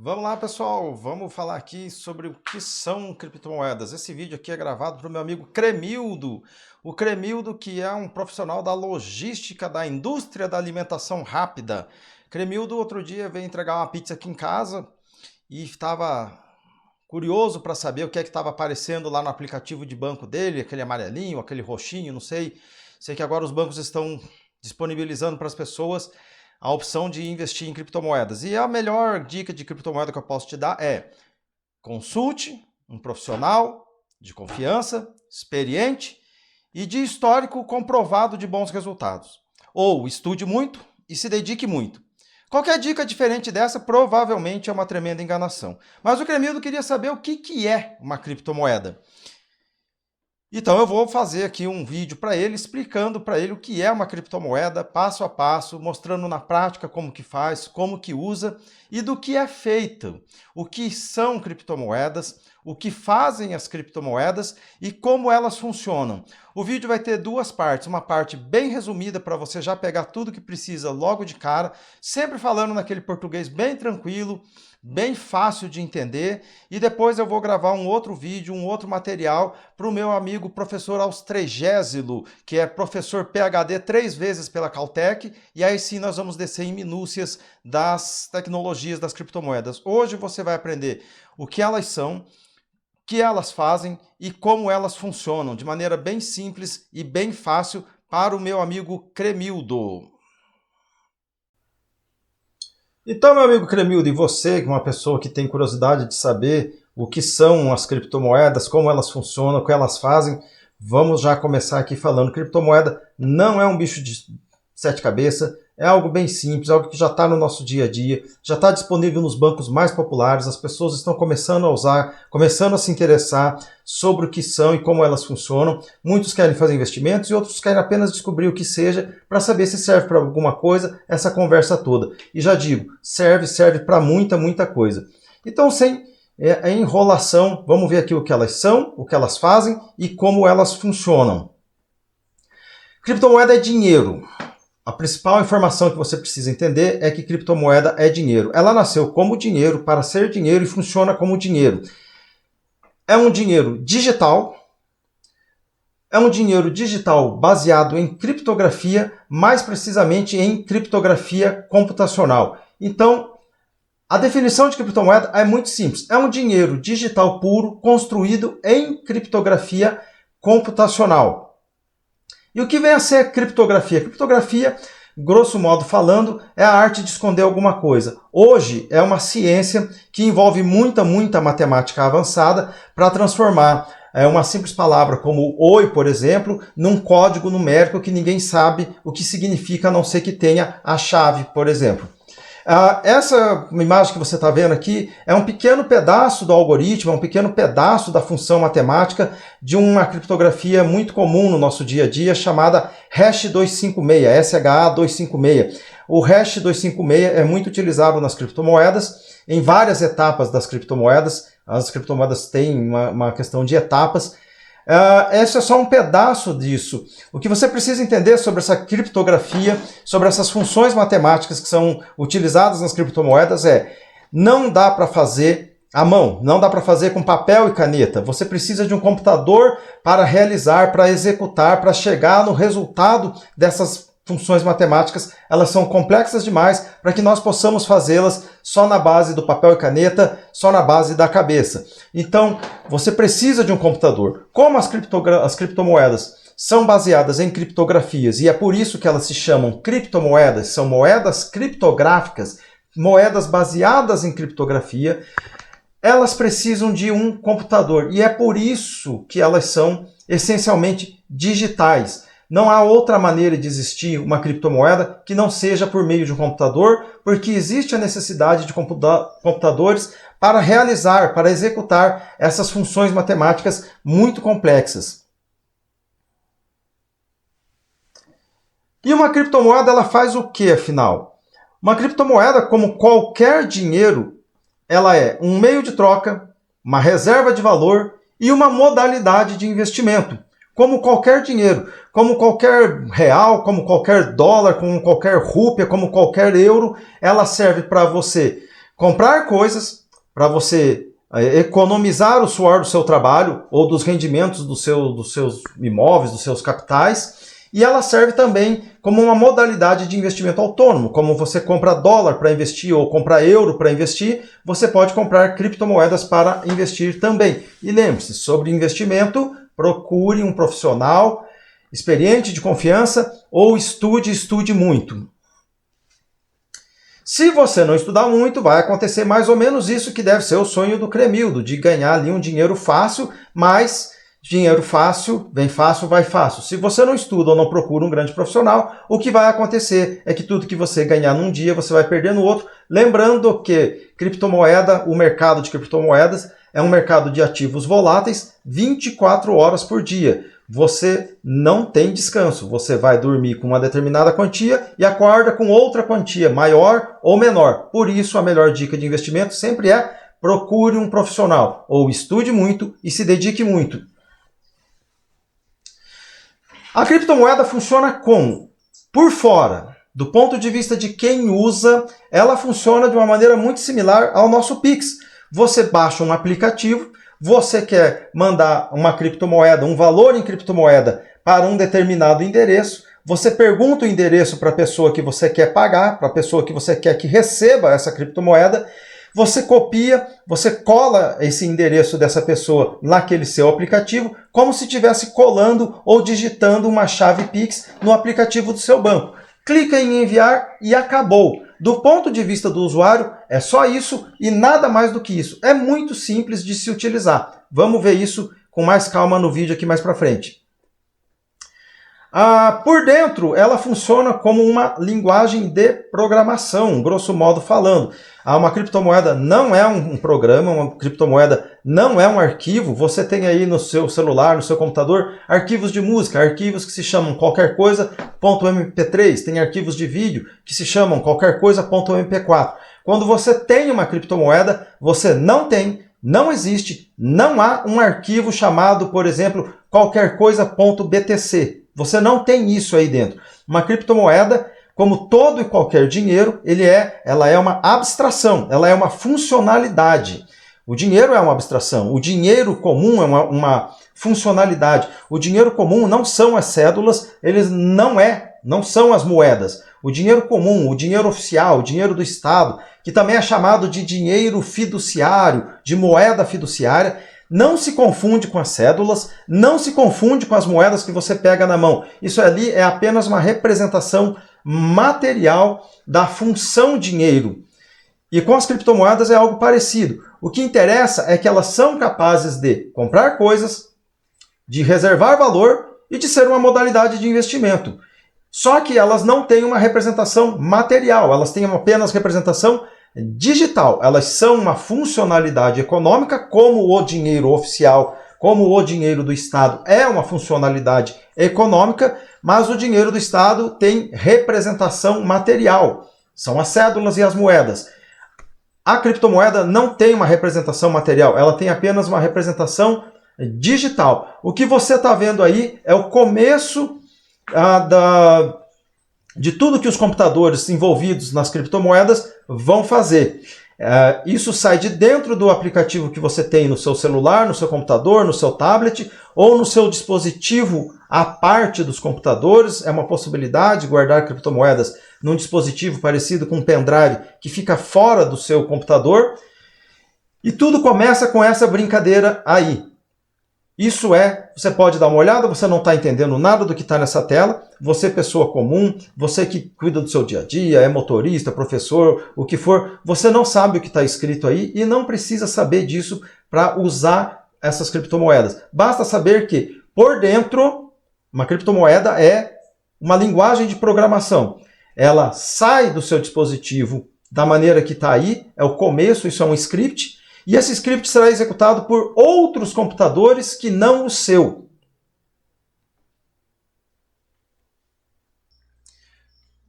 Vamos lá, pessoal, vamos falar aqui sobre o que são criptomoedas. Esse vídeo aqui é gravado para o meu amigo Cremildo. O Cremildo, que é um profissional da logística da indústria da alimentação rápida. Cremildo, outro dia, veio entregar uma pizza aqui em casa e estava curioso para saber o que é que estava aparecendo lá no aplicativo de banco dele, aquele amarelinho, aquele roxinho, não sei. Sei que agora os bancos estão disponibilizando para as pessoas a opção de investir em criptomoedas. E a melhor dica de criptomoeda que eu posso te dar é: consulte um profissional de confiança, experiente e de histórico comprovado de bons resultados. Ou estude muito e se dedique muito. Qualquer dica diferente dessa provavelmente é uma tremenda enganação. Mas o Cremildo queria saber o que é uma criptomoeda. Então eu vou fazer aqui um vídeo para ele, explicando para ele o que é uma criptomoeda, passo a passo, mostrando na prática como que faz, como que usa e do que é feito, o que são criptomoedas, o que fazem as criptomoedas e como elas funcionam. O vídeo vai ter duas partes, uma parte bem resumida para você já pegar tudo que precisa logo de cara, sempre falando naquele português bem tranquilo, bem fácil de entender, e depois eu vou gravar um outro vídeo, um outro material para o meu amigo professor Austregésilo, que é professor PhD 3 vezes pela Caltech, e aí sim nós vamos descer em minúcias das tecnologias das criptomoedas. Hoje você vai aprender o que elas são, o que elas fazem e como elas funcionam, de maneira bem simples e bem fácil para o meu amigo Cremildo. Então, meu amigo Cremildo, e você, que é uma pessoa que tem curiosidade de saber o que são as criptomoedas, como elas funcionam, o que elas fazem, vamos já começar aqui falando. Criptomoeda não é um bicho de 7 cabeças, é algo bem simples, algo que já está no nosso dia a dia, já está disponível nos bancos mais populares, as pessoas estão começando a usar, começando a se interessar sobre o que são e como elas funcionam. Muitos querem fazer investimentos e outros querem apenas descobrir o que seja para saber se serve para alguma coisa essa conversa toda. E já digo, serve para muita coisa. Então, sem enrolação, vamos ver aqui o que elas são, o que elas fazem e como elas funcionam. Criptomoeda é dinheiro. A principal informação que você precisa entender é que criptomoeda é dinheiro. Ela nasceu como dinheiro, para ser dinheiro e funciona como dinheiro. É um dinheiro digital. É um dinheiro digital baseado em criptografia, mais precisamente em criptografia computacional. Então, a definição de criptomoeda é muito simples. É um dinheiro digital puro construído em criptografia computacional. E o que vem a ser criptografia? Criptografia, grosso modo falando, é a arte de esconder alguma coisa. Hoje é uma ciência que envolve muita matemática avançada para transformar uma simples palavra como oi, por exemplo, num código numérico que ninguém sabe o que significa, a não ser que tenha a chave, por exemplo. Essa imagem que você está vendo aqui é um pequeno pedaço do algoritmo, é um pequeno pedaço da função matemática de uma criptografia muito comum no nosso dia a dia, chamada hash 256, SHA-256. O hash 256 é muito utilizado nas criptomoedas, em várias etapas das criptomoedas. As criptomoedas têm uma questão de etapas. Esse é só um pedaço disso. O que você precisa entender sobre essa criptografia, sobre essas funções matemáticas que são utilizadas nas criptomoedas não dá para fazer à mão, não dá para fazer com papel e caneta. Você precisa de um computador para realizar, para executar, para chegar no resultado dessas funções matemáticas. Elas são complexas demais para que nós possamos fazê-las só na base do papel e caneta, só na base da cabeça. Então, você precisa de um computador. Como as criptomoedas são baseadas em criptografias, e é por isso que elas se chamam criptomoedas, são moedas criptográficas, moedas baseadas em criptografia, elas precisam de um computador. E é por isso que elas são essencialmente digitais. Não há outra maneira de existir uma criptomoeda que não seja por meio de um computador, porque existe a necessidade de computadores para realizar, para executar essas funções matemáticas muito complexas. E uma criptomoeda, ela faz o que, afinal? Uma criptomoeda, como qualquer dinheiro, ela é um meio de troca, uma reserva de valor e uma modalidade de investimento. Como qualquer dinheiro, como qualquer real, como qualquer dólar, como qualquer rúpia, como qualquer euro, ela serve para você comprar coisas, para você economizar o suor do seu trabalho ou dos rendimentos dos seus imóveis, dos seus capitais. E ela serve também como uma modalidade de investimento autônomo. Como você compra dólar para investir ou compra euro para investir, você pode comprar criptomoedas para investir também. E lembre-se, sobre investimento, procure um profissional experiente, de confiança, ou estude muito. Se você não estudar muito, vai acontecer mais ou menos isso que deve ser o sonho do Cremildo, de ganhar ali um dinheiro fácil, mas dinheiro fácil, vem fácil, vai fácil. Se você não estuda ou não procura um grande profissional, o que vai acontecer é que tudo que você ganhar num dia, você vai perder no outro. Lembrando que criptomoeda, o mercado de criptomoedas, é um mercado de ativos voláteis 24 horas por dia. Você não tem descanso. Você vai dormir com uma determinada quantia e acorda com outra quantia, maior ou menor. Por isso, a melhor dica de investimento sempre é: procure um profissional, ou estude muito e se dedique muito. A criptomoeda funciona como? Por fora, do ponto de vista de quem usa, ela funciona de uma maneira muito similar ao nosso Pix. Você baixa um aplicativo, você quer mandar uma criptomoeda, um valor em criptomoeda para um determinado endereço, você pergunta o endereço para a pessoa que você quer pagar, para a pessoa que você quer que receba essa criptomoeda, você copia, você cola esse endereço dessa pessoa naquele seu aplicativo, como se estivesse colando ou digitando uma chave Pix no aplicativo do seu banco. Clica em enviar e acabou. Do ponto de vista do usuário, é só isso e nada mais do que isso. É muito simples de se utilizar. Vamos ver isso com mais calma no vídeo aqui mais para frente. Por dentro, ela funciona como uma linguagem de programação, grosso modo falando. Uma criptomoeda não é um programa, uma criptomoeda não é um arquivo. Você tem aí no seu celular, no seu computador, arquivos de música, arquivos que se chamam qualquer coisa .mp3, tem arquivos de vídeo que se chamam qualquer coisa .mp4. Quando você tem uma criptomoeda, você não existe, não há um arquivo chamado, por exemplo, qualquer coisa .btc. Você não tem isso aí dentro. Uma criptomoeda, como todo e qualquer dinheiro, ela é uma abstração, ela é uma funcionalidade. O dinheiro é uma abstração, o dinheiro comum é uma funcionalidade. O dinheiro comum não são as cédulas, não são as moedas. O dinheiro comum, o dinheiro oficial, o dinheiro do Estado, que também é chamado de dinheiro fiduciário, de moeda fiduciária, não se confunde com as cédulas, não se confunde com as moedas que você pega na mão. Isso ali é apenas uma representação material da função dinheiro. E com as criptomoedas é algo parecido. O que interessa é que elas são capazes de comprar coisas, de reservar valor e de ser uma modalidade de investimento. Só que elas não têm uma representação material, elas têm apenas representação digital. Elas são uma funcionalidade econômica, como o dinheiro oficial, como o dinheiro do Estado é uma funcionalidade econômica, mas o dinheiro do Estado tem representação material. São as cédulas e as moedas. A criptomoeda não tem uma representação material, ela tem apenas uma representação digital. O que você está vendo aí é o começo de tudo que os computadores envolvidos nas criptomoedas vão fazer. Isso sai de dentro do aplicativo que você tem no seu celular, no seu computador, no seu tablet ou no seu dispositivo à parte dos computadores. É uma possibilidade guardar criptomoedas num dispositivo parecido com um pendrive que fica fora do seu computador. E tudo começa com essa brincadeira aí. Você pode dar uma olhada, você não está entendendo nada do que está nessa tela, você pessoa comum, você que cuida do seu dia a dia, é motorista, professor, o que for, você não sabe o que está escrito aí e não precisa saber disso para usar essas criptomoedas. Basta saber que, por dentro, uma criptomoeda é uma linguagem de programação. Ela sai do seu dispositivo da maneira que está aí, é o começo, isso é um script, e esse script será executado por outros computadores que não o seu.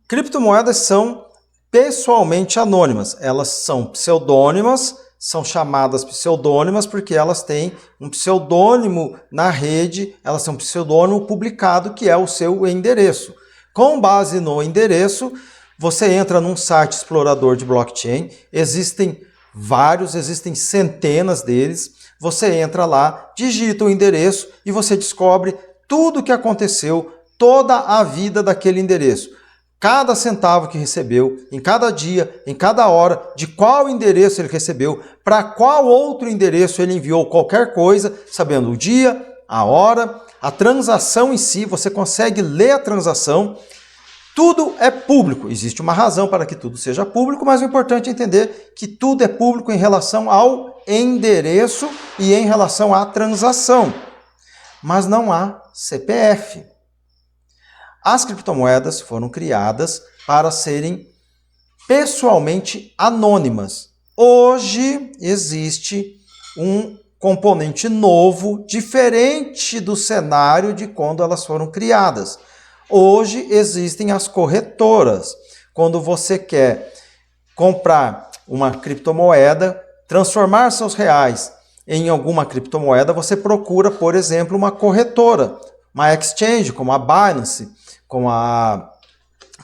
Criptomoedas são pessoalmente anônimas. Elas são pseudônimas, são chamadas pseudônimas porque elas têm um pseudônimo na rede, elas têm um pseudônimo publicado que é o seu endereço. Com base no endereço, Você entra num site explorador de blockchain, existem vários, existem centenas deles. Você entra lá, digita o endereço e você descobre tudo o que aconteceu, toda a vida daquele endereço. Cada centavo que recebeu, em cada dia, em cada hora, de qual endereço ele recebeu, para qual outro endereço ele enviou qualquer coisa, sabendo o dia, a hora, a transação em si, você consegue ler a transação. Tudo é público. Existe uma razão para que tudo seja público, mas o importante é entender que tudo é público em relação ao endereço e em relação à transação. Mas não há CPF. As criptomoedas foram criadas para serem pessoalmente anônimas. Hoje existe um componente novo, diferente do cenário de quando elas foram criadas. Hoje existem as corretoras. Quando você quer comprar uma criptomoeda, transformar seus reais em alguma criptomoeda, você procura, por exemplo, uma corretora, uma exchange, como a Binance, como a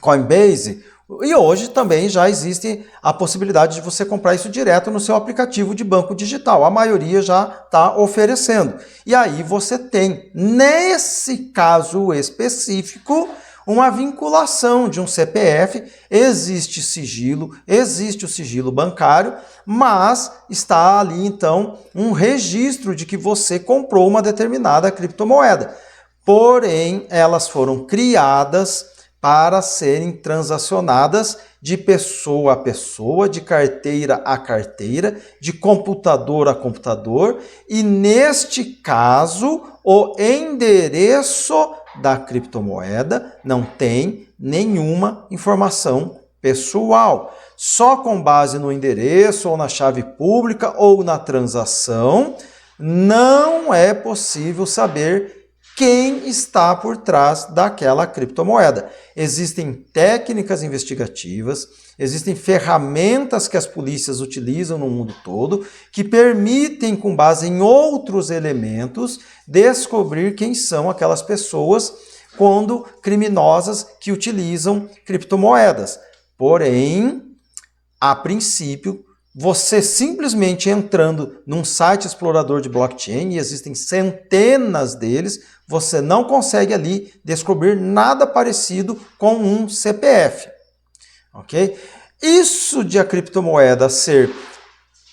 Coinbase. E hoje também já existe a possibilidade de você comprar isso direto no seu aplicativo de banco digital. A maioria já está oferecendo. E aí você tem, nesse caso específico, uma vinculação de um CPF. Existe sigilo, existe o sigilo bancário, mas está ali então um registro de que você comprou uma determinada criptomoeda. Porém, elas foram criadas para serem transacionadas de pessoa a pessoa, de carteira a carteira, de computador a computador, e neste caso, o endereço da criptomoeda não tem nenhuma informação pessoal. Só com base no endereço, ou na chave pública, ou na transação, não é possível saber quem está por trás daquela criptomoeda. Existem técnicas investigativas, existem ferramentas que as polícias utilizam no mundo todo que permitem, com base em outros elementos, descobrir quem são aquelas pessoas quando criminosas que utilizam criptomoedas. Porém, a princípio, você simplesmente entrando num site explorador de blockchain, e existem centenas deles, você não consegue ali descobrir nada parecido com um CPF. Ok? Isso de a criptomoeda ser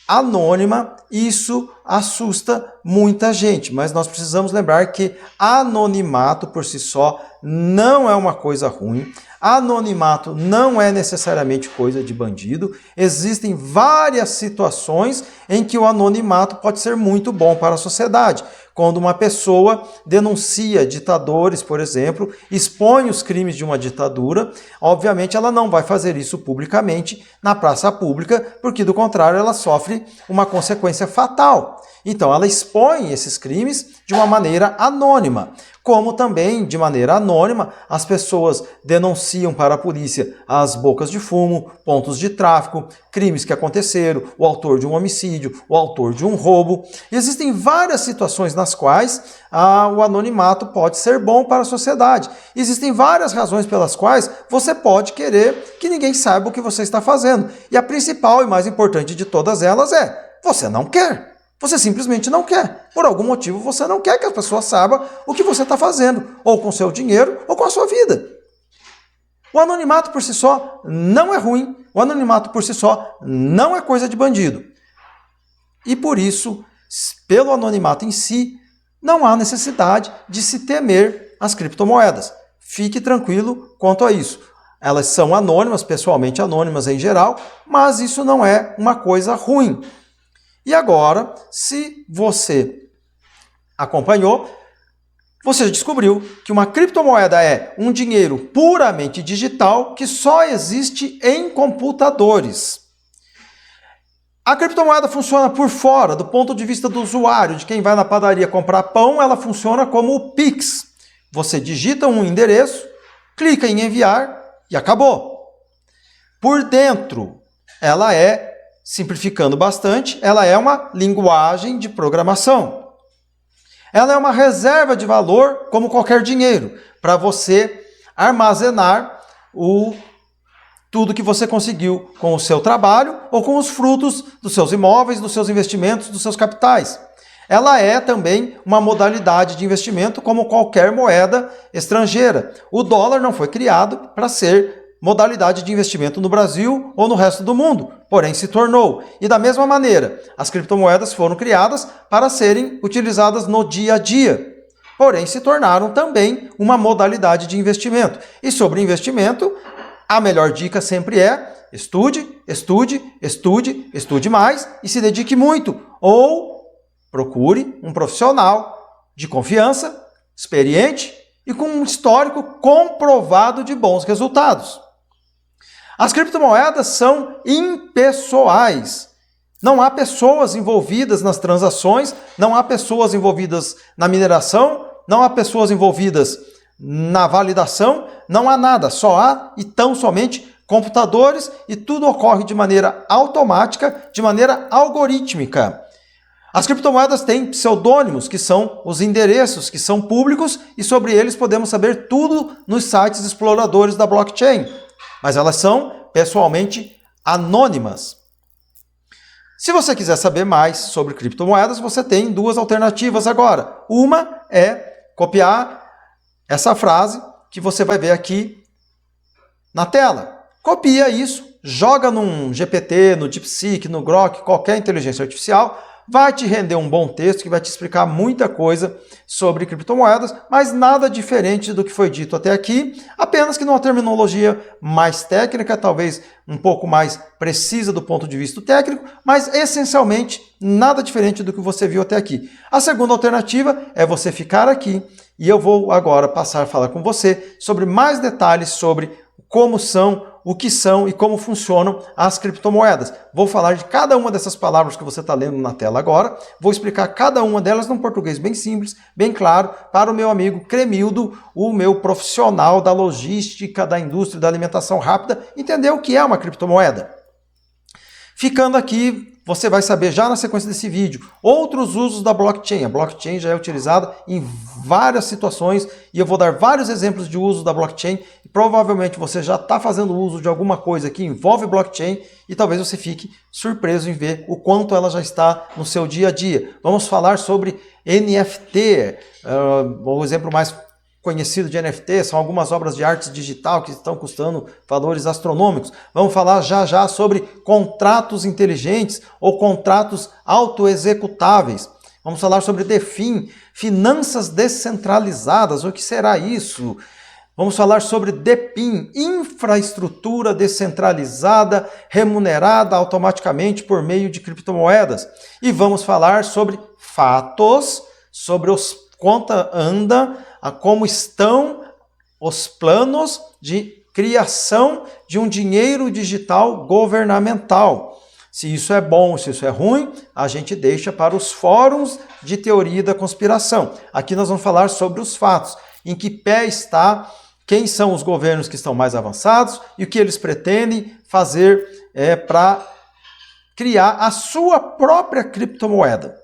anônima, isso assusta muita gente, mas nós precisamos lembrar que anonimato por si só não é uma coisa ruim. Anonimato não é necessariamente coisa de bandido. Existem várias situações em que o anonimato pode ser muito bom para a sociedade. Quando uma pessoa denuncia ditadores, por exemplo, expõe os crimes de uma ditadura, obviamente ela não vai fazer isso publicamente na praça pública, porque do contrário ela sofre uma consequência fatal. Então ela expõe esses crimes de uma maneira anônima. Como também, de maneira anônima, as pessoas denunciam para a polícia as bocas de fumo, pontos de tráfico, crimes que aconteceram, o autor de um homicídio, o autor de um roubo. Existem várias situações nas quais o anonimato pode ser bom para a sociedade. Existem várias razões pelas quais você pode querer que ninguém saiba o que você está fazendo. E a principal e mais importante de todas elas é: você não quer. Você simplesmente não quer. Por algum motivo você não quer que as pessoas saibam o que você está fazendo, ou com o seu dinheiro, ou com a sua vida. O anonimato por si só não é ruim. O anonimato por si só não é coisa de bandido. E por isso, pelo anonimato em si, não há necessidade de se temer as criptomoedas. Fique tranquilo quanto a isso. Elas são anônimas, pessoalmente anônimas em geral, mas isso não é uma coisa ruim. E agora, se você acompanhou, você descobriu que uma criptomoeda é um dinheiro puramente digital que só existe em computadores. A criptomoeda funciona por fora, do ponto de vista do usuário, de quem vai na padaria comprar pão, ela funciona como o Pix. Você digita um endereço, clica em enviar e acabou. Por dentro, ela é, simplificando bastante, ela é uma linguagem de programação. Ela é uma reserva de valor, como qualquer dinheiro, para você armazenar tudo que você conseguiu com o seu trabalho ou com os frutos dos seus imóveis, dos seus investimentos, dos seus capitais. Ela é também uma modalidade de investimento como qualquer moeda estrangeira. O dólar não foi criado para ser modalidade de investimento no Brasil ou no resto do mundo, porém se tornou. E da mesma maneira, as criptomoedas foram criadas para serem utilizadas no dia a dia, porém se tornaram também uma modalidade de investimento. E sobre investimento, a melhor dica sempre é estude, estude, estude, estude mais e se dedique muito. Ou procure um profissional de confiança, experiente e com um histórico comprovado de bons resultados. As criptomoedas são impessoais. Não há pessoas envolvidas nas transações, não há pessoas envolvidas na mineração, não há pessoas envolvidas na validação, não há nada. Só há e tão somente computadores e tudo ocorre de maneira automática, de maneira algorítmica. As criptomoedas têm pseudônimos, que são os endereços, que são públicos, e sobre eles podemos saber tudo nos sites exploradores da blockchain. Mas elas são pessoalmente anônimas. Se você quiser saber mais sobre criptomoedas, você tem duas alternativas agora. Uma é copiar essa frase que você vai ver aqui na tela. Copia isso, joga num GPT, no DeepSeek, no Grok, qualquer inteligência artificial, vai te render um bom texto que vai te explicar muita coisa sobre criptomoedas, mas nada diferente do que foi dito até aqui, apenas que numa terminologia mais técnica, talvez um pouco mais precisa do ponto de vista técnico, mas essencialmente nada diferente do que você viu até aqui. A segunda alternativa é você ficar aqui e eu vou agora passar a falar com você sobre mais detalhes sobre como são, o que são e como funcionam as criptomoedas. Vou falar de cada uma dessas palavras que você está lendo na tela agora, vou explicar cada uma delas num português bem simples, bem claro, para o meu amigo Cremildo, o meu profissional da logística, da indústria da alimentação rápida, entender o que é uma criptomoeda. Ficando aqui, você vai saber já na sequência desse vídeo outros usos da blockchain. A blockchain já é utilizada em várias situações e eu vou dar vários exemplos de uso da blockchain. E provavelmente você já está fazendo uso de alguma coisa que envolve blockchain e talvez você fique surpreso em ver o quanto ela já está no seu dia a dia. Vamos falar sobre NFT, o exemplo mais conhecido de NFT, são algumas obras de arte digital que estão custando valores astronômicos. Vamos falar já sobre contratos inteligentes ou contratos autoexecutáveis. Vamos falar sobre DeFi, finanças descentralizadas, o que será isso? Vamos falar sobre DePIN, infraestrutura descentralizada, remunerada automaticamente por meio de criptomoedas. E vamos falar sobre fatos, sobre quanto anda, como estão os planos de criação de um dinheiro digital governamental. Se isso é bom, se isso é ruim, a gente deixa para os fóruns de teoria da conspiração. Aqui nós vamos falar sobre os fatos, em que pé está, quem são os governos que estão mais avançados e o que eles pretendem fazer para criar a sua própria criptomoeda.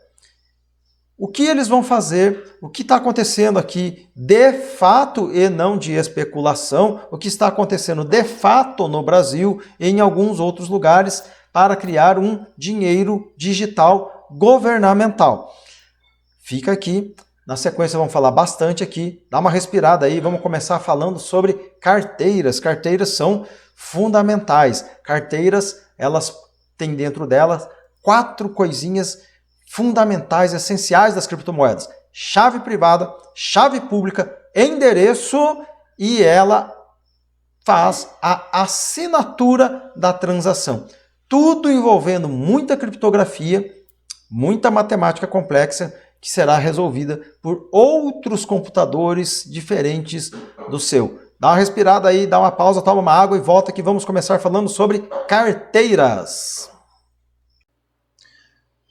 O que eles vão fazer, o que está acontecendo aqui de fato e não de especulação, o que está acontecendo de fato no Brasil e em alguns outros lugares para criar um dinheiro digital governamental. Fica aqui, na sequência vamos falar bastante aqui, dá uma respirada aí, vamos começar falando sobre carteiras. Carteiras são fundamentais. Carteiras, elas têm dentro delas 4 coisinhas fundamentais, essenciais das criptomoedas. Chave privada, chave pública, endereço e ela faz a assinatura da transação. Tudo envolvendo muita criptografia, muita matemática complexa que será resolvida por outros computadores diferentes do seu. Dá uma respirada aí, dá uma pausa, toma uma água e volta que vamos começar falando sobre carteiras.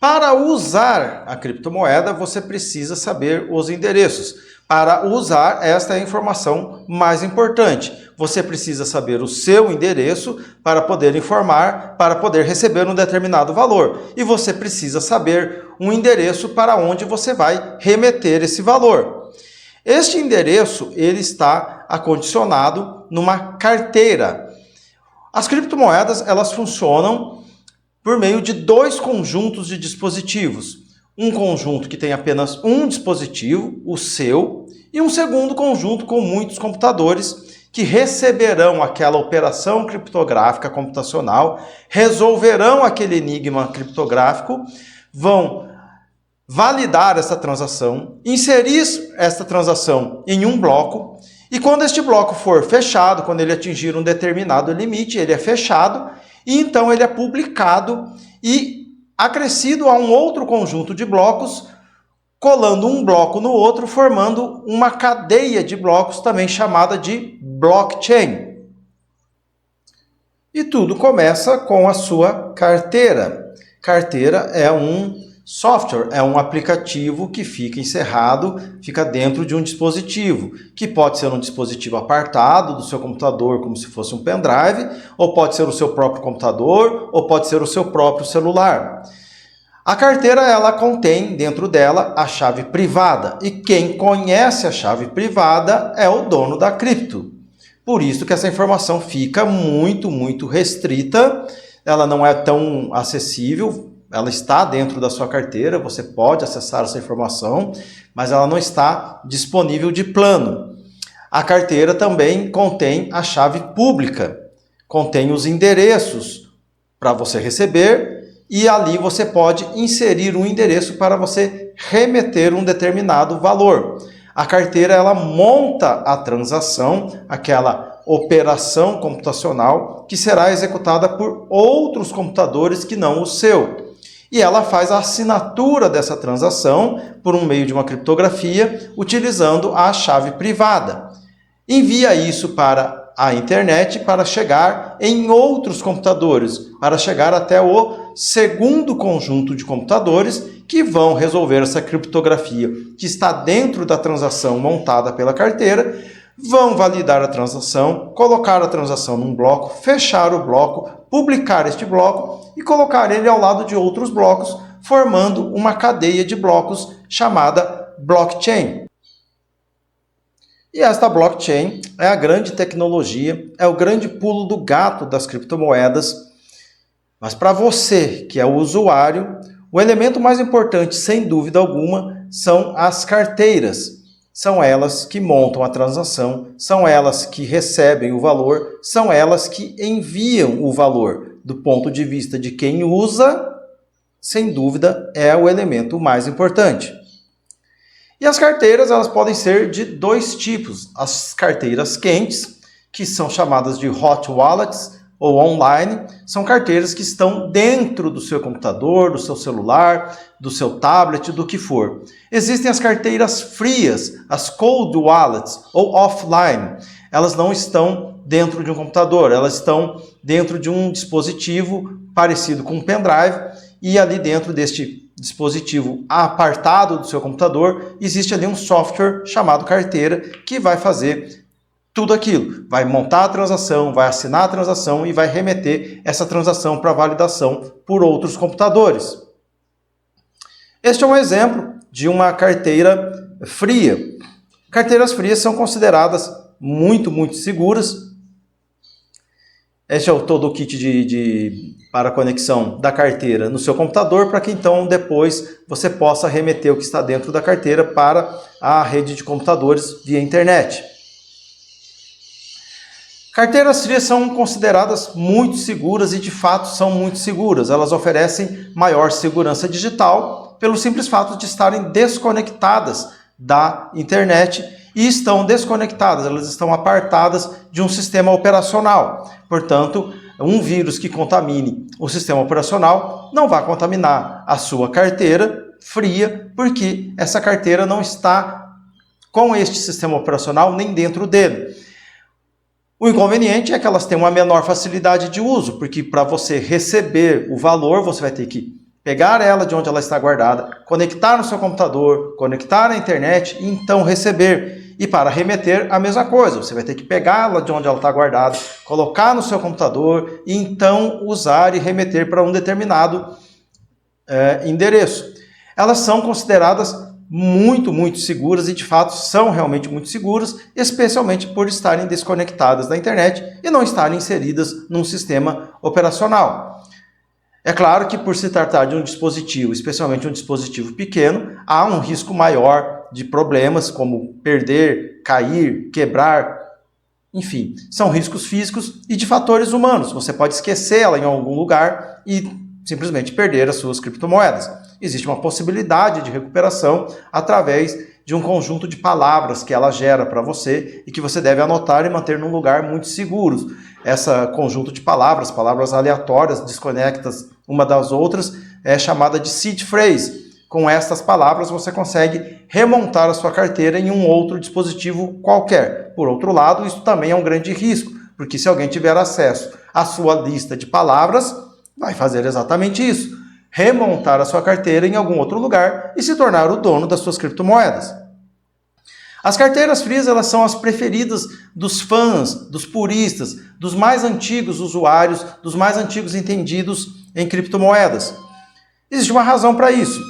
Para usar a criptomoeda, você precisa saber os endereços. Para usar, esta é a informação mais importante. Você precisa saber o seu endereço para poder informar, para poder receber um determinado valor. E você precisa saber um endereço para onde você vai remeter esse valor. Este endereço ele está acondicionado numa carteira. As criptomoedas, elas funcionam por meio de dois conjuntos de dispositivos. Um conjunto que tem apenas um dispositivo, o seu, e um segundo conjunto com muitos computadores que receberão aquela operação criptográfica computacional, resolverão aquele enigma criptográfico, vão validar essa transação, inserir essa transação em um bloco, e quando este bloco for fechado, quando ele atingir um determinado limite, ele é fechado, e então ele é publicado e acrescido a um outro conjunto de blocos, colando um bloco no outro, formando uma cadeia de blocos, também chamada de blockchain. E tudo começa com a sua carteira. Carteira é um software, é um aplicativo que fica encerrado, fica dentro de um dispositivo, que pode ser um dispositivo apartado do seu computador, como se fosse um pendrive, ou pode ser o seu próprio computador, ou pode ser o seu próprio celular. A carteira, ela contém dentro dela a chave privada, e quem conhece a chave privada é o dono da cripto. Por isso que essa informação fica muito restrita, ela não é tão acessível. Ela está dentro da sua carteira, você pode acessar essa informação, mas ela não está disponível de plano. A carteira também contém a chave pública, contém os endereços para você receber e ali você pode inserir um endereço para você remeter um determinado valor. A carteira, ela monta a transação, aquela operação computacional que será executada por outros computadores que não o seu. E ela faz a assinatura dessa transação por um meio de uma criptografia, utilizando a chave privada. Envia isso para a internet para chegar em outros computadores, para chegar até o segundo conjunto de computadores que vão resolver essa criptografia que está dentro da transação montada pela carteira, vão validar a transação, colocar a transação num bloco, fechar o bloco, publicar este bloco e colocar ele ao lado de outros blocos, formando uma cadeia de blocos chamada blockchain. E esta blockchain é a grande tecnologia, é o grande pulo do gato das criptomoedas. Mas para você, que é o usuário, o elemento mais importante, sem dúvida alguma, são as carteiras. São elas que montam a transação, são elas que recebem o valor, são elas que enviam o valor. Do ponto de vista de quem usa, sem dúvida, é o elemento mais importante. E as carteiras, elas podem ser de dois tipos. As carteiras quentes, que são chamadas de hot wallets ou online, são carteiras que estão dentro do seu computador, do seu celular, do seu tablet, do que for. Existem as carteiras frias, as cold wallets ou offline. Elas não estão dentro de um computador, elas estão dentro de um dispositivo parecido com um pendrive, e ali dentro deste dispositivo apartado do seu computador, existe ali um software chamado carteira que vai fazer tudo aquilo. Vai montar a transação, vai assinar a transação e vai remeter essa transação para validação por outros computadores. Este é um exemplo de uma carteira fria. Carteiras frias são consideradas muito seguras. Este é todo o kit para conexão da carteira no seu computador, para que então depois você possa remeter o que está dentro da carteira para a rede de computadores via internet. Carteiras frias são consideradas muito seguras e de fato são muito seguras. Elas oferecem maior segurança digital pelo simples fato de estarem desconectadas da internet e estão desconectadas, elas estão apartadas de um sistema operacional. Portanto, um vírus que contamine o sistema operacional não vai contaminar a sua carteira fria, porque essa carteira não está com este sistema operacional nem dentro dele. O inconveniente é que elas têm uma menor facilidade de uso, porque para você receber o valor, você vai ter que pegar ela de onde ela está guardada, conectar no seu computador, conectar na internet e então receber. E para remeter, a mesma coisa. Você vai ter que pegá-la de onde ela está guardada, colocar no seu computador e então usar e remeter para um determinado endereço. Elas são consideradas muito seguras e de fato são realmente muito seguras, especialmente por estarem desconectadas da internet e não estarem inseridas num sistema operacional. É claro que por se tratar de um dispositivo, especialmente um dispositivo pequeno, há um risco maior de problemas como perder, cair, quebrar, enfim, são riscos físicos e de fatores humanos. Você pode esquecê-la em algum lugar e simplesmente perder as suas criptomoedas. Existe uma possibilidade de recuperação através de um conjunto de palavras que ela gera para você e que você deve anotar e manter num lugar muito seguro. Essa conjunto de palavras, palavras aleatórias, desconectas uma das outras, é chamada de seed phrase. Com estas palavras você consegue remontar a sua carteira em um outro dispositivo qualquer. Por outro lado, isso também é um grande risco, porque se alguém tiver acesso à sua lista de palavras, vai fazer exatamente isso. Remontar a sua carteira em algum outro lugar e se tornar o dono das suas criptomoedas. As carteiras frias, elas são as preferidas dos fãs, dos puristas, dos mais antigos usuários, dos mais antigos entendidos em criptomoedas. Existe uma razão para isso.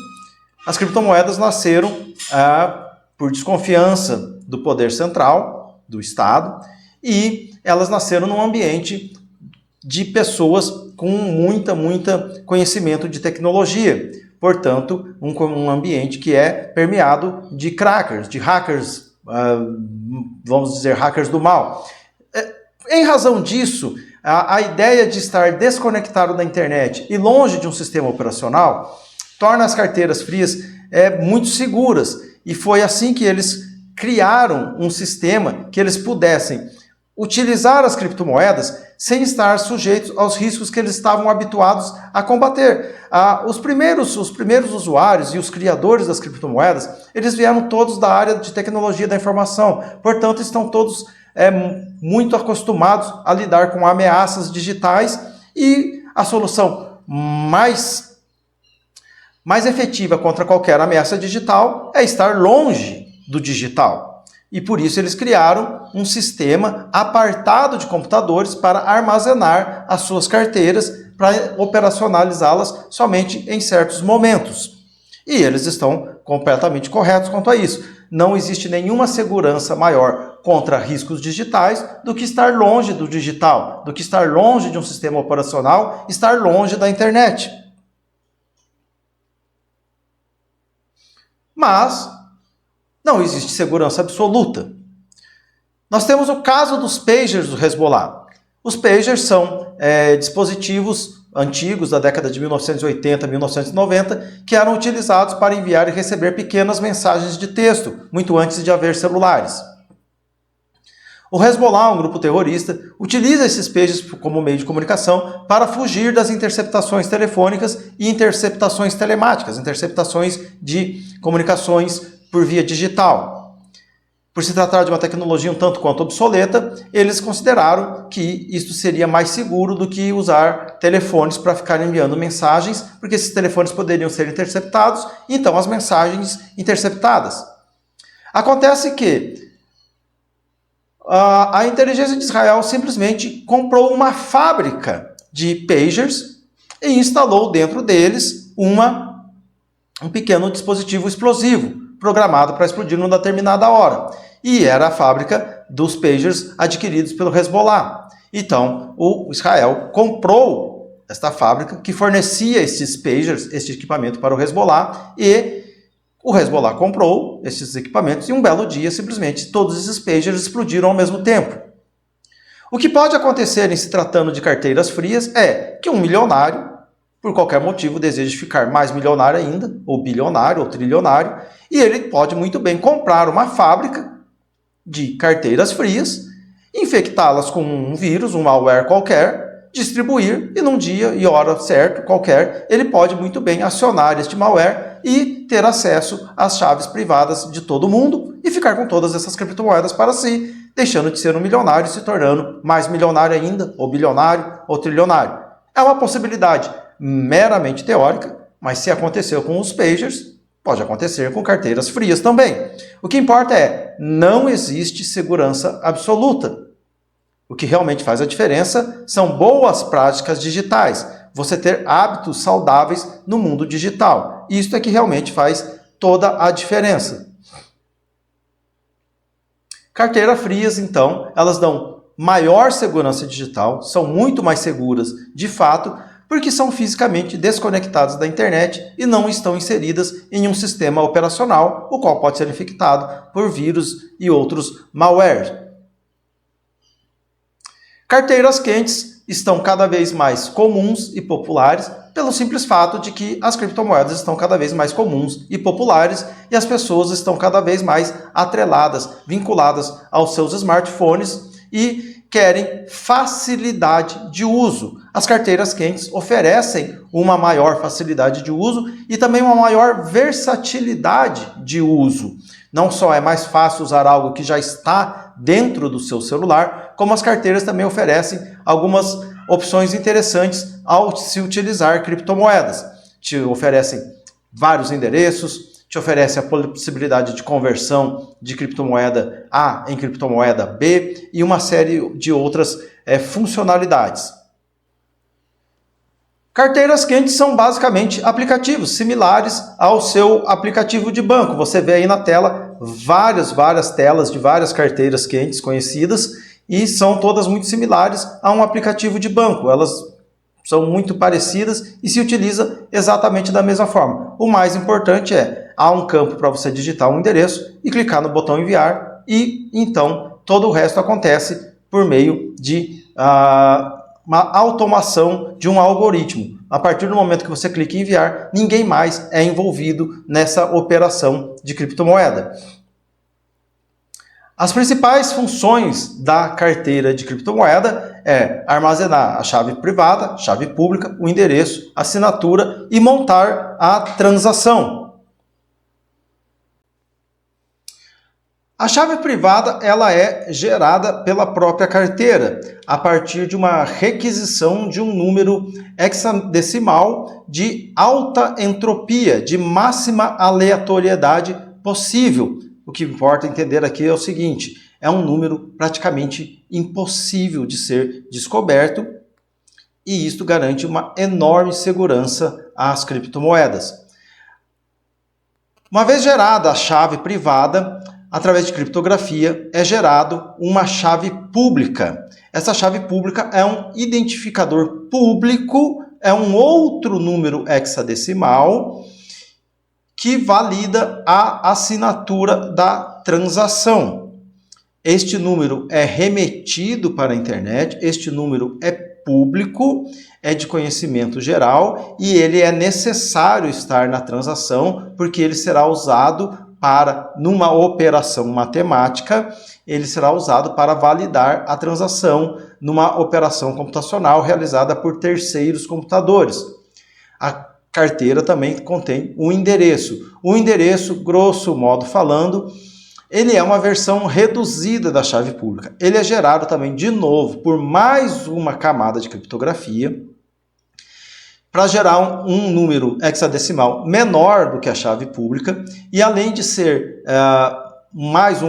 As criptomoedas nasceram por desconfiança do poder central, do Estado, e elas nasceram num ambiente de pessoas com muita conhecimento de tecnologia. Portanto, um ambiente que é permeado de crackers, de hackers, vamos dizer, hackers do mal. Em razão disso, a ideia de estar desconectado da internet e longe de um sistema operacional torna as carteiras frias muito seguras. E foi assim que eles criaram um sistema que eles pudessem utilizar as criptomoedas sem estar sujeitos aos riscos que eles estavam habituados a combater. Os primeiros usuários e os criadores das criptomoedas, eles vieram todos da área de tecnologia da informação, portanto estão todos muito acostumados a lidar com ameaças digitais, e a solução mais efetiva contra qualquer ameaça digital é estar longe do digital. E por isso eles criaram um sistema apartado de computadores para armazenar as suas carteiras, para operacionalizá-las somente em certos momentos. E eles estão completamente corretos quanto a isso. Não existe nenhuma segurança maior contra riscos digitais do que estar longe do digital, do que estar longe de um sistema operacional, estar longe da internet. Mas não existe segurança absoluta. Nós temos o caso dos pagers do Hezbollah. Os pagers são dispositivos antigos da década de 1980, 1990, que eram utilizados para enviar e receber pequenas mensagens de texto, muito antes de haver celulares. O Hezbollah, um grupo terrorista, utiliza esses pagers como meio de comunicação para fugir das interceptações telefônicas e interceptações telemáticas, interceptações de comunicações por via digital. Por se tratar de uma tecnologia um tanto quanto obsoleta, eles consideraram que isto seria mais seguro do que usar telefones para ficar enviando mensagens, porque esses telefones poderiam ser interceptados, e então as mensagens interceptadas. Acontece que a inteligência de Israel simplesmente comprou uma fábrica de pagers e instalou dentro deles um pequeno dispositivo explosivo, programado para explodir numa determinada hora. E era a fábrica dos pagers adquiridos pelo Hezbollah. Então, o Israel comprou esta fábrica que fornecia esses pagers, este equipamento para o Hezbollah, e o Hezbollah comprou esses equipamentos e um belo dia, simplesmente, todos esses pagers explodiram ao mesmo tempo. O que pode acontecer em se tratando de carteiras frias é que um milionário, por qualquer motivo, deseja ficar mais milionário ainda, ou bilionário, ou trilionário, e ele pode muito bem comprar uma fábrica de carteiras frias, infectá-las com um vírus, um malware qualquer, distribuir, e num dia e hora certo, qualquer, ele pode muito bem acionar este malware e ter acesso às chaves privadas de todo mundo e ficar com todas essas criptomoedas para si, deixando de ser um milionário e se tornando mais milionário ainda, ou bilionário, ou trilionário. É uma possibilidade meramente teórica, mas se aconteceu com os pagers, pode acontecer com carteiras frias também. O que importa é, não existe segurança absoluta. O que realmente faz a diferença são boas práticas digitais. Você ter hábitos saudáveis no mundo digital. Isto é que realmente faz toda a diferença. Carteiras frias, então, elas dão maior segurança digital, são muito mais seguras de fato, porque são fisicamente desconectadas da internet e não estão inseridas em um sistema operacional, o qual pode ser infectado por vírus e outros malware. Carteiras quentes estão cada vez mais comuns e populares pelo simples fato de que as criptomoedas estão cada vez mais comuns e populares e as pessoas estão cada vez mais atreladas, vinculadas aos seus smartphones e querem facilidade de uso. As carteiras quentes oferecem uma maior facilidade de uso e também uma maior versatilidade de uso. Não só é mais fácil usar algo que já está dentro do seu celular, como as carteiras também oferecem algumas opções interessantes ao se utilizar criptomoedas. Te oferecem vários endereços, te oferece a possibilidade de conversão de criptomoeda A em criptomoeda B e uma série de outras funcionalidades. Carteiras quentes são basicamente aplicativos similares ao seu aplicativo de banco. Você vê aí na tela várias telas de várias carteiras quentes conhecidas e são todas muito similares a um aplicativo de banco. Elas são muito parecidas e se utiliza exatamente da mesma forma. O mais importante há um campo para você digitar um endereço e clicar no botão enviar e então todo o resto acontece por meio de uma automação de um algoritmo. A partir do momento que você clica em enviar, ninguém mais é envolvido nessa operação de criptomoeda. As principais funções da carteira de criptomoeda é armazenar a chave privada, chave pública, o endereço, a assinatura e montar a transação. A chave privada ela é gerada pela própria carteira, a partir de uma requisição de um número hexadecimal de alta entropia, de máxima aleatoriedade possível. O que importa entender aqui é o seguinte, é um número praticamente impossível de ser descoberto e isto garante uma enorme segurança às criptomoedas. Uma vez gerada a chave privada, através de criptografia, é gerado uma chave pública. Essa chave pública é um identificador público, é um outro número hexadecimal que valida a assinatura da transação. Este número é remetido para a internet, este número é público, é de conhecimento geral e ele é necessário estar na transação porque ele será usado para, numa operação matemática, ele será usado para validar a transação numa operação computacional realizada por terceiros computadores. A carteira também contém um endereço. O endereço, grosso modo falando, ele é uma versão reduzida da chave pública. Ele é gerado também, de novo, por mais uma camada de criptografia, para gerar um número hexadecimal menor do que a chave pública e além de ser mais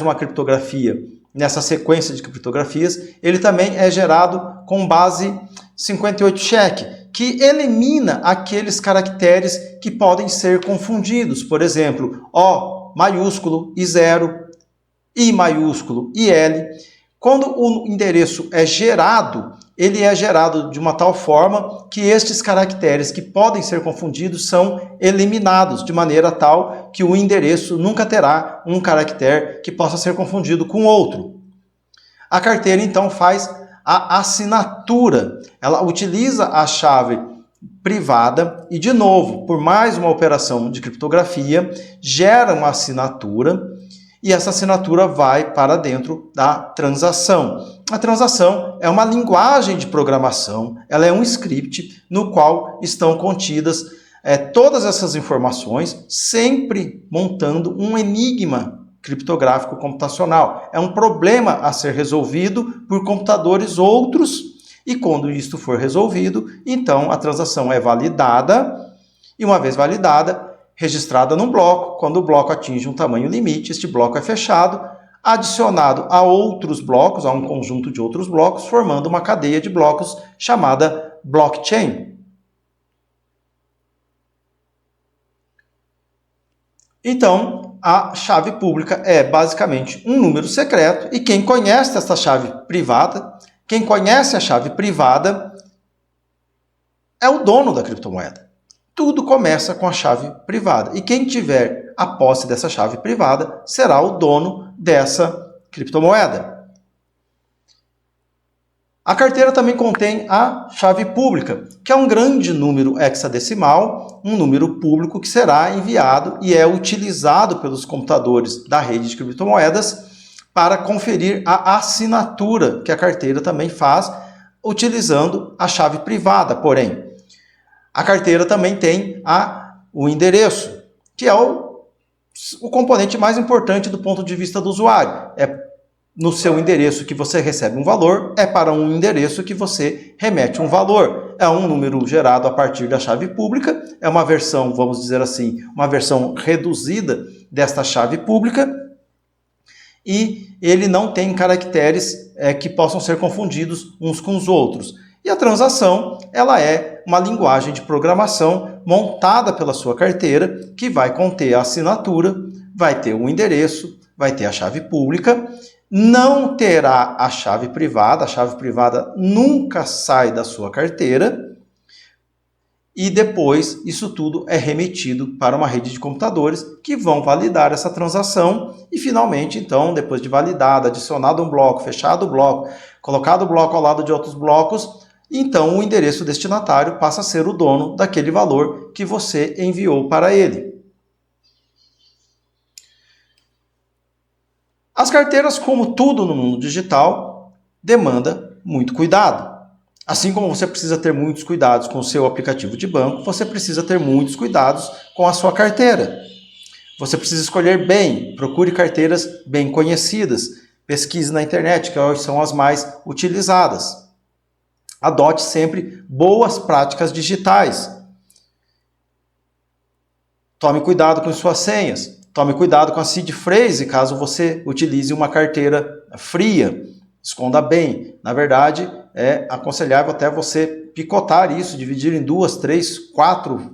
uma criptografia nessa sequência de criptografias, ele também é gerado com base 58 check, que elimina aqueles caracteres que podem ser confundidos, por exemplo, O maiúsculo e 0, I maiúsculo e L. Quando o endereço é gerado, ele é gerado de uma tal forma que estes caracteres que podem ser confundidos são eliminados, de maneira tal que o endereço nunca terá um caractere que possa ser confundido com outro. A carteira, então, faz a assinatura. Ela utiliza a chave privada e, de novo, por mais uma operação de criptografia, gera uma assinatura e essa assinatura vai para dentro da transação. A transação é uma linguagem de programação, ela é um script no qual estão contidas todas essas informações, sempre montando um enigma criptográfico computacional. É um problema a ser resolvido por computadores outros e quando isto for resolvido, então a transação é validada e uma vez validada, registrada num bloco. Quando o bloco atinge um tamanho limite, este bloco é fechado, adicionado a outros blocos, a um conjunto de outros blocos, formando uma cadeia de blocos chamada blockchain. Então, a chave pública é basicamente um número secreto e quem conhece essa chave privada, quem conhece a chave privada é o dono da criptomoeda. Tudo começa com a chave privada e quem tiver a posse dessa chave privada será o dono dessa criptomoeda. A carteira também contém a chave pública, que é um grande número hexadecimal, um número público que será enviado e é utilizado pelos computadores da rede de criptomoedas para conferir a assinatura que a carteira também faz, utilizando a chave privada. Porém, a carteira também tem o endereço, que é o componente mais importante do ponto de vista do usuário. É no seu endereço que você recebe um valor, é para um endereço que você remete um valor. É um número gerado a partir da chave pública, é uma versão, vamos dizer assim, uma versão reduzida desta chave pública, e ele não tem caracteres que possam ser confundidos uns com os outros. E a transação, ela é uma linguagem de programação montada pela sua carteira, que vai conter a assinatura, vai ter um endereço, vai ter a chave pública, não terá a chave privada nunca sai da sua carteira e depois isso tudo é remetido para uma rede de computadores que vão validar essa transação e finalmente, então, depois de validado, adicionado um bloco, fechado o bloco, colocado o bloco ao lado de outros blocos, então o endereço destinatário passa a ser o dono daquele valor que você enviou para ele. As carteiras, como tudo no mundo digital, demanda muito cuidado. Assim como você precisa ter muitos cuidados com o seu aplicativo de banco, você precisa ter muitos cuidados com a sua carteira. Você precisa escolher bem, procure carteiras bem conhecidas, pesquise na internet, que hoje são as mais utilizadas. Adote sempre boas práticas digitais. Tome cuidado com suas senhas. Tome cuidado com a seed phrase, caso você utilize uma carteira fria. Esconda bem. Na verdade, é aconselhável até você picotar isso, dividir em 2, 3, 4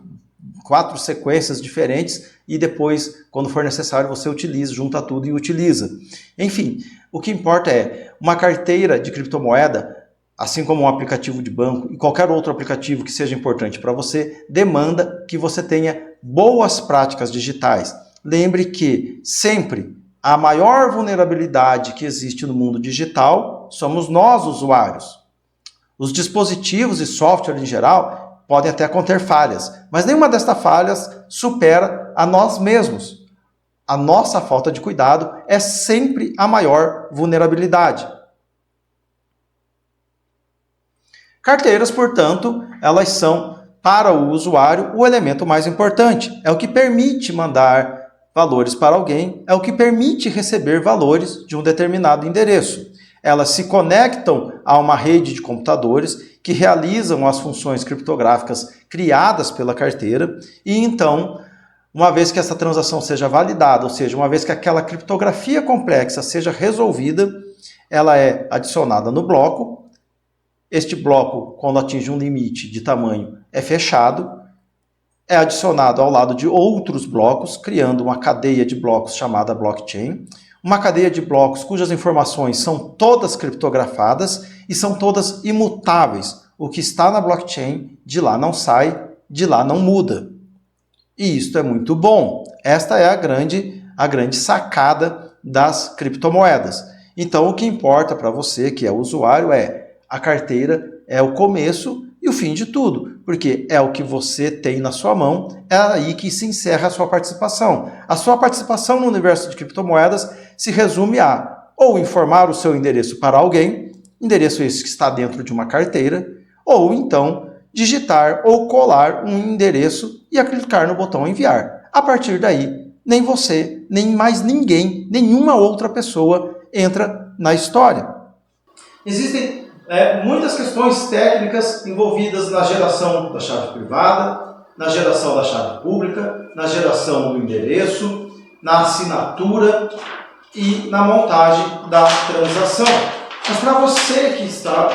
sequências diferentes e depois, quando for necessário, você utiliza, junta tudo e utiliza. Enfim, o que importa é uma carteira de criptomoeda, assim como um aplicativo de banco e qualquer outro aplicativo que seja importante para você, demanda que você tenha boas práticas digitais. Lembre que sempre a maior vulnerabilidade que existe no mundo digital somos nós, usuários. Os dispositivos e software em geral podem até conter falhas, mas nenhuma destas falhas supera a nós mesmos. A nossa falta de cuidado é sempre a maior vulnerabilidade. Carteiras, portanto, elas são, para o usuário, o elemento mais importante. É o que permite mandar valores para alguém, é o que permite receber valores de um determinado endereço. Elas se conectam a uma rede de computadores que realizam as funções criptográficas criadas pela carteira e então, uma vez que essa transação seja validada, ou seja, uma vez que aquela criptografia complexa seja resolvida, ela é adicionada no bloco. Este bloco, quando atinge um limite de tamanho, é fechado, é adicionado ao lado de outros blocos, criando uma cadeia de blocos chamada blockchain. Uma cadeia de blocos cujas informações são todas criptografadas e são todas imutáveis. O que está na blockchain, de lá não sai, de lá não muda. E isto é muito bom. Esta é a grande sacada das criptomoedas. Então, o que importa para você, que é usuário, é a carteira é o começo e o fim de tudo, porque é o que você tem na sua mão, é aí que se encerra a sua participação. A sua participação no universo de criptomoedas se resume a ou informar o seu endereço para alguém, endereço esse que está dentro de uma carteira, ou então digitar ou colar um endereço e clicar no botão enviar. A partir daí, nem você, nem mais ninguém, nenhuma outra pessoa entra na história. Existem muitas questões técnicas envolvidas na geração da chave privada, na geração da chave pública, na geração do endereço, na assinatura e na montagem da transação. Mas para você que está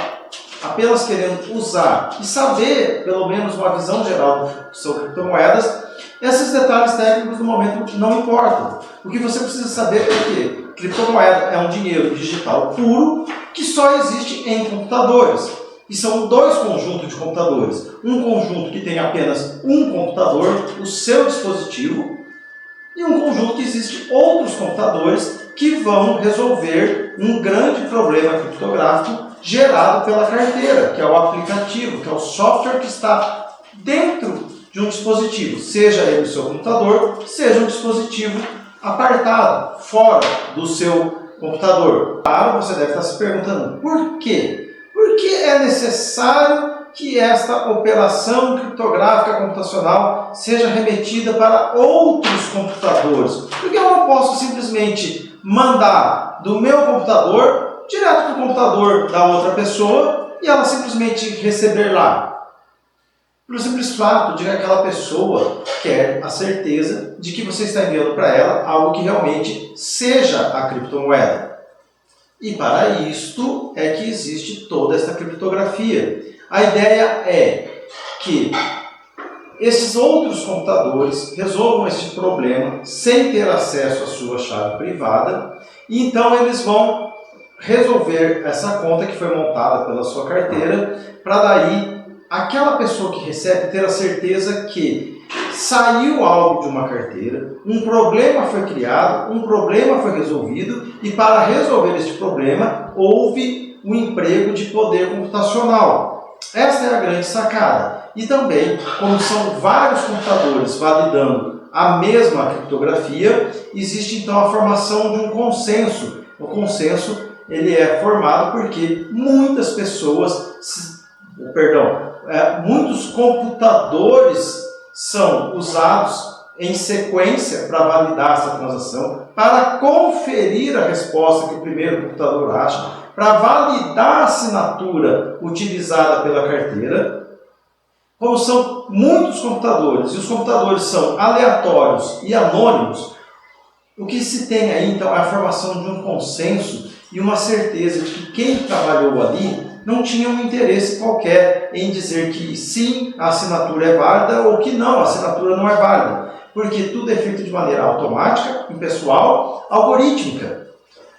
apenas querendo usar e saber, pelo menos uma visão geral sobre criptomoedas, Esses detalhes técnicos no momento não importam. O que você precisa saber é que criptomoeda é um dinheiro digital puro que só existe em computadores. E são dois conjuntos de computadores. Um conjunto que tem apenas um computador, o seu dispositivo, e um conjunto que existe outros computadores que vão resolver um grande problema criptográfico gerado pela carteira, que é o aplicativo, que é o software que está dentro de um dispositivo, seja ele o seu computador, seja um dispositivo apartado, fora do seu computador. Claro, você deve estar se perguntando, por quê? Por que é necessário que esta operação criptográfica computacional seja remetida para outros computadores? Porque eu não posso simplesmente mandar do meu computador direto para o computador da outra pessoa e ela simplesmente receber lá. Pelo simples fato de que aquela pessoa quer a certeza de que você está enviando para ela algo que realmente seja a criptomoeda. E para isto é que existe toda esta criptografia. A ideia é que esses outros computadores resolvam este problema sem ter acesso à sua chave privada, e então eles vão resolver essa conta que foi montada pela sua carteira, para daí aquela pessoa que recebe ter a certeza que saiu algo de uma carteira, um problema foi criado, um problema foi resolvido, e para resolver este problema houve um emprego de poder computacional. Esta é a grande sacada. E também, como são vários computadores validando a mesma criptografia, existe então a formação de um consenso. O consenso ele é formado porque muitas pessoas, muitos computadores são usados em sequência para validar essa transação, para conferir a resposta que o primeiro computador acha, para validar a assinatura utilizada pela carteira. Como são muitos computadores e os computadores são aleatórios e anônimos, o que se tem aí então é a formação de um consenso e uma certeza de que quem trabalhou ali não tinha um interesse qualquer em dizer que sim, a assinatura é válida ou que não, a assinatura não é válida. Porque tudo é feito de maneira automática, impessoal, algorítmica.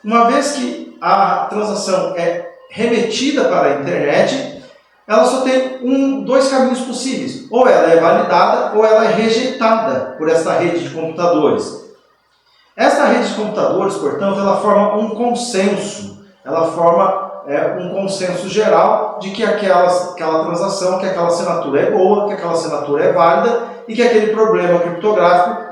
Uma vez que a transação é remetida para a internet, ela só tem dois caminhos possíveis. Ou ela é validada ou ela é rejeitada por esta rede de computadores. Esta rede de computadores, portanto, ela forma um consenso. Ela forma um consenso geral de que aquela transação, que aquela assinatura é boa, que aquela assinatura é válida e que aquele problema criptográfico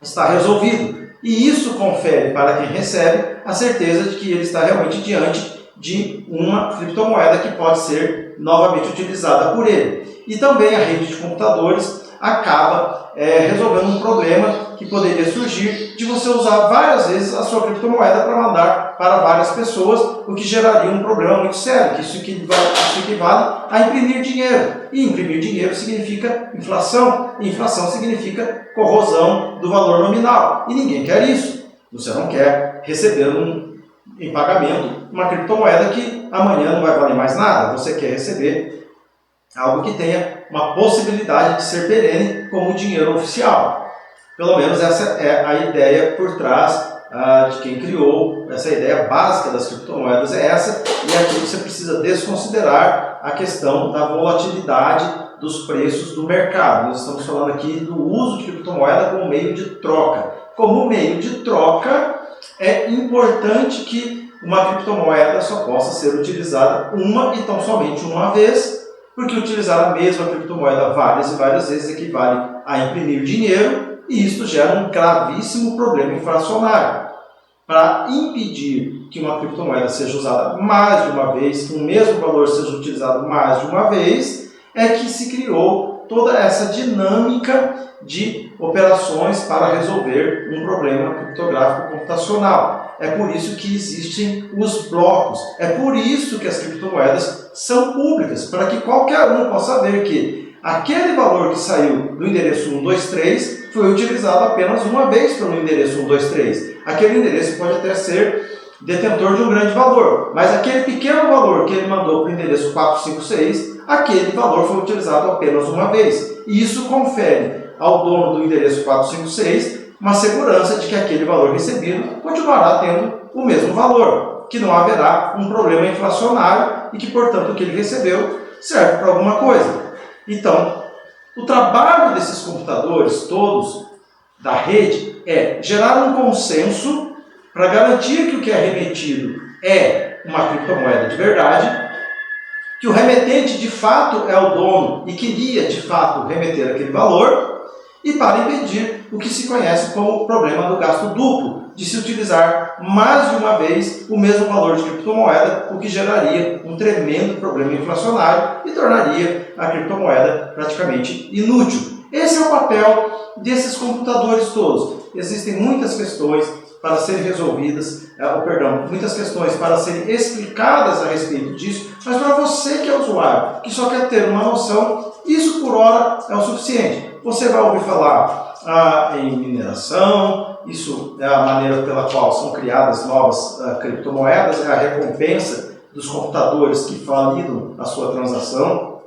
está resolvido. E isso confere para quem recebe a certeza de que ele está realmente diante de uma criptomoeda que pode ser novamente utilizada por ele. E também a rede de computadores acaba resolvendo um problema que poderia surgir de você usar várias vezes a sua criptomoeda para mandar para várias pessoas, o que geraria um problema muito sério, que isso equivale a imprimir dinheiro. E imprimir dinheiro significa inflação, e inflação significa corrosão do valor nominal. E ninguém quer isso. Você não quer receber em pagamento uma criptomoeda que amanhã não vai valer mais nada. Você quer receber algo que tenha uma possibilidade de ser perene como dinheiro oficial. Pelo menos essa é a ideia por trás de quem criou, essa ideia básica das criptomoedas é essa, e aqui você precisa desconsiderar a questão da volatilidade dos preços do mercado. Nós estamos falando aqui do uso de criptomoeda como meio de troca. Como meio de troca, é importante que uma criptomoeda só possa ser utilizada uma e tão somente uma vez, porque utilizar a mesma criptomoeda várias e várias vezes equivale a imprimir dinheiro, e isto gera um gravíssimo problema inflacionário. Para impedir que uma criptomoeda seja usada mais de uma vez, que o mesmo valor seja utilizado mais de uma vez, é que se criou toda essa dinâmica de operações para resolver um problema criptográfico computacional. É por isso que existem os blocos. É por isso que as criptomoedas são públicas, para que qualquer um possa ver que aquele valor que saiu do endereço 123 foi utilizado apenas uma vez pelo endereço 123. Aquele endereço pode até ser detentor de um grande valor, mas aquele pequeno valor que ele mandou para o endereço 456, aquele valor foi utilizado apenas uma vez. E isso confere ao dono do endereço 456 uma segurança de que aquele valor recebido continuará tendo o mesmo valor, que não haverá um problema inflacionário e que, portanto, o que ele recebeu serve para alguma coisa. Então, o trabalho desses computadores todos da rede é gerar um consenso para garantir que o que é remetido é uma criptomoeda de verdade, que o remetente de fato é o dono e queria de fato remeter aquele valor, e para impedir o que se conhece como o problema do gasto duplo, de se utilizar mais de uma vez o mesmo valor de criptomoeda, o que geraria um tremendo problema inflacionário e tornaria a criptomoeda praticamente inútil. Esse é o papel desses computadores todos. Existem muitas questões para serem resolvidas, muitas questões para serem explicadas a respeito disso, mas para você que é usuário, que só quer ter uma noção, isso por hora é o suficiente. Você vai ouvir falar em mineração, isso é a maneira pela qual são criadas novas criptomoedas, é a recompensa dos computadores que validam a sua transação.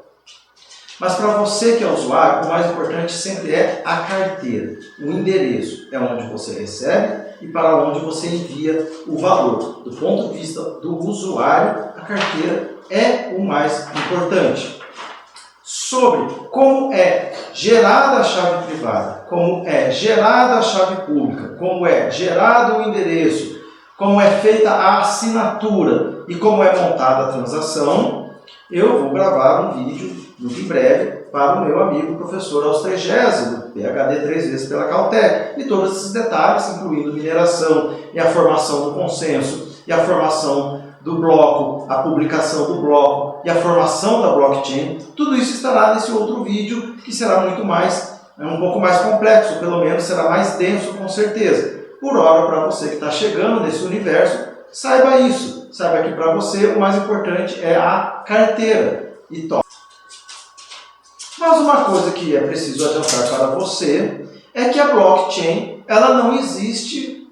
Mas para você que é usuário, o mais importante sempre é a carteira. O endereço é onde você recebe e para onde você envia o valor. Do ponto de vista do usuário, a carteira é o mais importante. Sobre como é gerada a chave privada, como é gerada a chave pública, como é gerado o endereço, como é feita a assinatura e como é montada a transação, eu vou gravar um vídeo muito em breve para o meu amigo professor Austregésio, PhD 3 vezes pela Caltech, e todos esses detalhes, incluindo mineração e a formação do consenso e a formação do bloco, a publicação do bloco e a formação da blockchain, tudo isso estará nesse outro vídeo que será um pouco mais complexo, pelo menos será mais denso com certeza. Por hora, para você que está chegando nesse universo, saiba isso, saiba que para você o mais importante é a carteira e top. Mas uma coisa que é preciso adiantar para você é que a blockchain ela não existe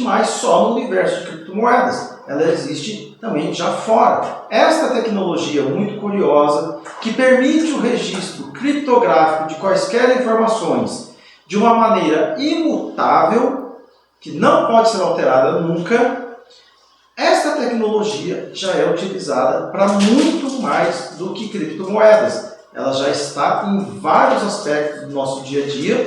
mais só no universo de criptomoedas. Ela existe também já fora. Esta tecnologia muito curiosa, que permite o registro criptográfico de quaisquer informações de uma maneira imutável, que não pode ser alterada nunca, esta tecnologia já é utilizada para muito mais do que criptomoedas. Ela já está em vários aspectos do nosso dia a dia